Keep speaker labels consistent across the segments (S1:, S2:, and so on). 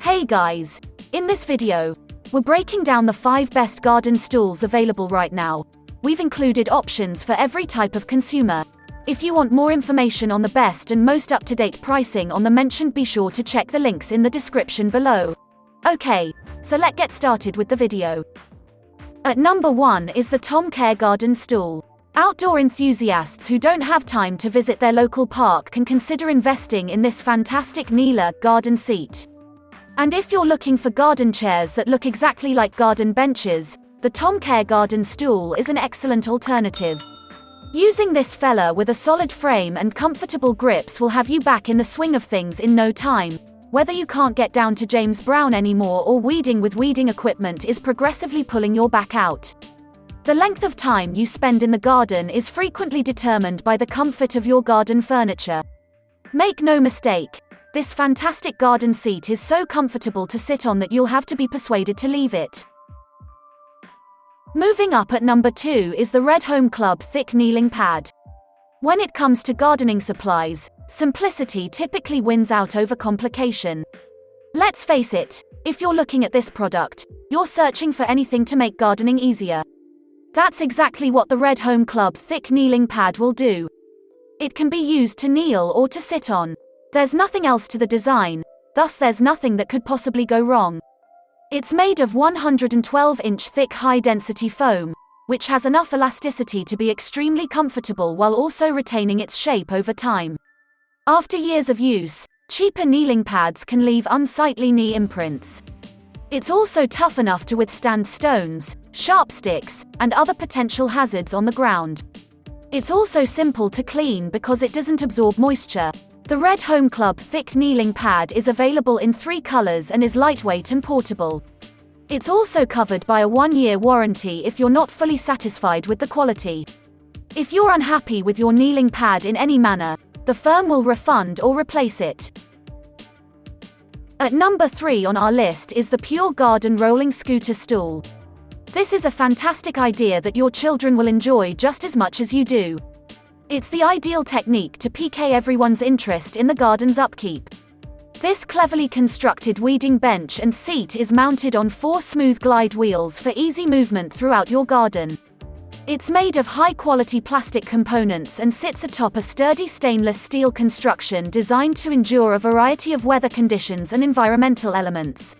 S1: Hey guys! In this video, we're breaking down the 5 best garden stools available right now. We've included options for every type of consumer. If you want more information on the best and most up-to-date pricing on the mentioned, be sure to check the links in the description below. Okay, so let's get started with the video. At number 1 is the Tom Caregarden Stool. Outdoor enthusiasts who don't have time to visit their local park can consider investing in this fantastic Nila garden seat. And if you're looking for garden chairs that look exactly like garden benches, the Tom Caregarden Stool is an excellent alternative. Using this fella with a solid frame and comfortable grips will have you back in the swing of things in no time. Whether you can't get down to James Brown anymore or weeding with weeding equipment is progressively pulling your back out. The length of time you spend in the garden is frequently determined by the comfort of your garden furniture. Make no mistake, this fantastic garden seat is so comfortable to sit on that you'll have to be persuaded to leave it. Moving up at number 2 is the Red Home Club Thick Kneeling Pad. When it comes to gardening supplies, simplicity typically wins out over complication. Let's face it, if you're looking at this product, you're searching for anything to make gardening easier. That's exactly what the Red Home Club Thick Kneeling Pad will do. It can be used to kneel or to sit on. There's nothing else to the design, thus there's nothing that could possibly go wrong. It's made of 112-inch thick high-density foam, which has enough elasticity to be extremely comfortable while also retaining its shape over time. After years of use, cheaper kneeling pads can leave unsightly knee imprints. It's also tough enough to withstand stones, sharp sticks, and other potential hazards on the ground. It's also simple to clean because it doesn't absorb moisture. The Red Home Club Thick Kneeling Pad is available in 3 colors and is lightweight and portable. It's also covered by a 1-year warranty if you're not fully satisfied with the quality. If you're unhappy with your kneeling pad in any manner, the firm will refund or replace it. At number 3 on our list is the Pure Garden Rolling Scooter Stool. This is a fantastic idea that your children will enjoy just as much as you do. It's the ideal technique to pique everyone's interest in the garden's upkeep. This cleverly constructed weeding bench and seat is mounted on 4 smooth glide wheels for easy movement throughout your garden. It's made of high-quality plastic components and sits atop a sturdy stainless steel construction designed to endure a variety of weather conditions and environmental elements.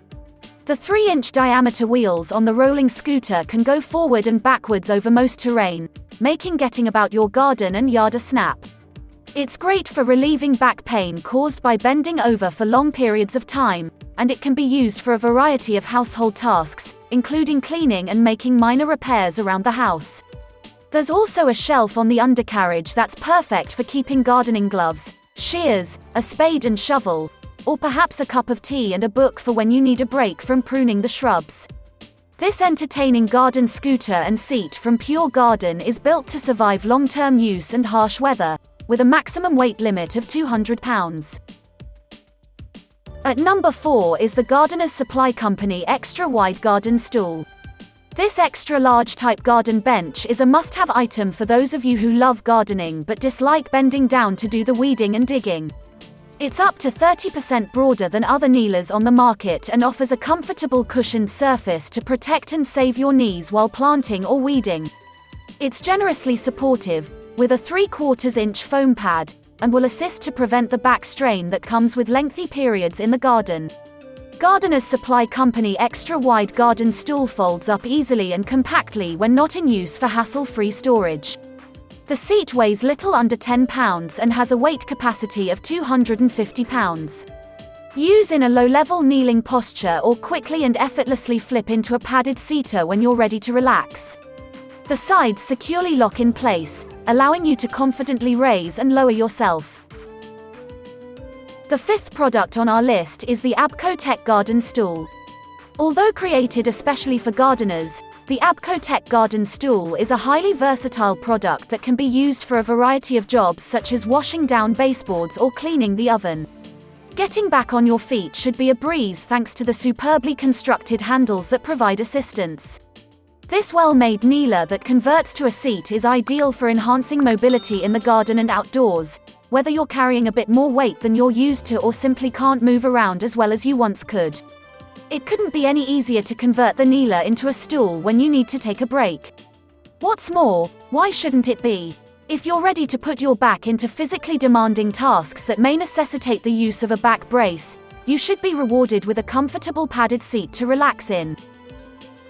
S1: The 3-inch diameter wheels on the rolling scooter can go forward and backwards over most terrain, making getting about your garden and yard a snap. It's great for relieving back pain caused by bending over for long periods of time, and it can be used for a variety of household tasks, including cleaning and making minor repairs around the house. There's also a shelf on the undercarriage that's perfect for keeping gardening gloves, shears, a spade and shovel, or perhaps a cup of tea and a book for when you need a break from pruning the shrubs. This entertaining garden scooter and seat from Pure Garden is built to survive long-term use and harsh weather, with a maximum weight limit of 200 pounds. At number 4 is the Gardener's Supply Company Extra Wide Garden Stool. This extra-large type garden bench is a must-have item for those of you who love gardening but dislike bending down to do the weeding and digging. It's up to 30% broader than other kneelers on the market and offers a comfortable cushioned surface to protect and save your knees while planting or weeding. It's generously supportive, with a 3/4-inch foam pad, and will assist to prevent the back strain that comes with lengthy periods in the garden. Gardener's Supply Company Extra Wide Garden Stool folds up easily and compactly when not in use for hassle-free storage. The seat weighs little under 10 pounds and has a weight capacity of 250 pounds. Use in a low-level kneeling posture or quickly and effortlessly flip into a padded seater when you're ready to relax. The sides securely lock in place, allowing you to confidently raise and lower yourself. The 5th product on our list is the Abco Tech Garden Stool. Although created especially for gardeners, the Abco Tech Garden Stool is a highly versatile product that can be used for a variety of jobs such as washing down baseboards or cleaning the oven. Getting back on your feet should be a breeze thanks to the superbly constructed handles that provide assistance. This well-made kneeler that converts to a seat is ideal for enhancing mobility in the garden and outdoors, whether you're carrying a bit more weight than you're used to or simply can't move around as well as you once could. It couldn't be any easier to convert the kneeler into a stool when you need to take a break. What's more, why shouldn't it be? If you're ready to put your back into physically demanding tasks that may necessitate the use of a back brace, you should be rewarded with a comfortable padded seat to relax in.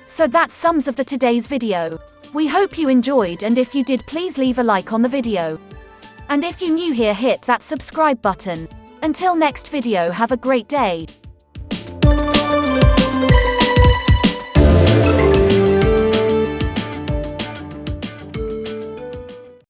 S1: So that sums up today's video. We hope you enjoyed, and if you did, please leave a like on the video. And if you're new here, hit that subscribe button. Until next video, have a great day.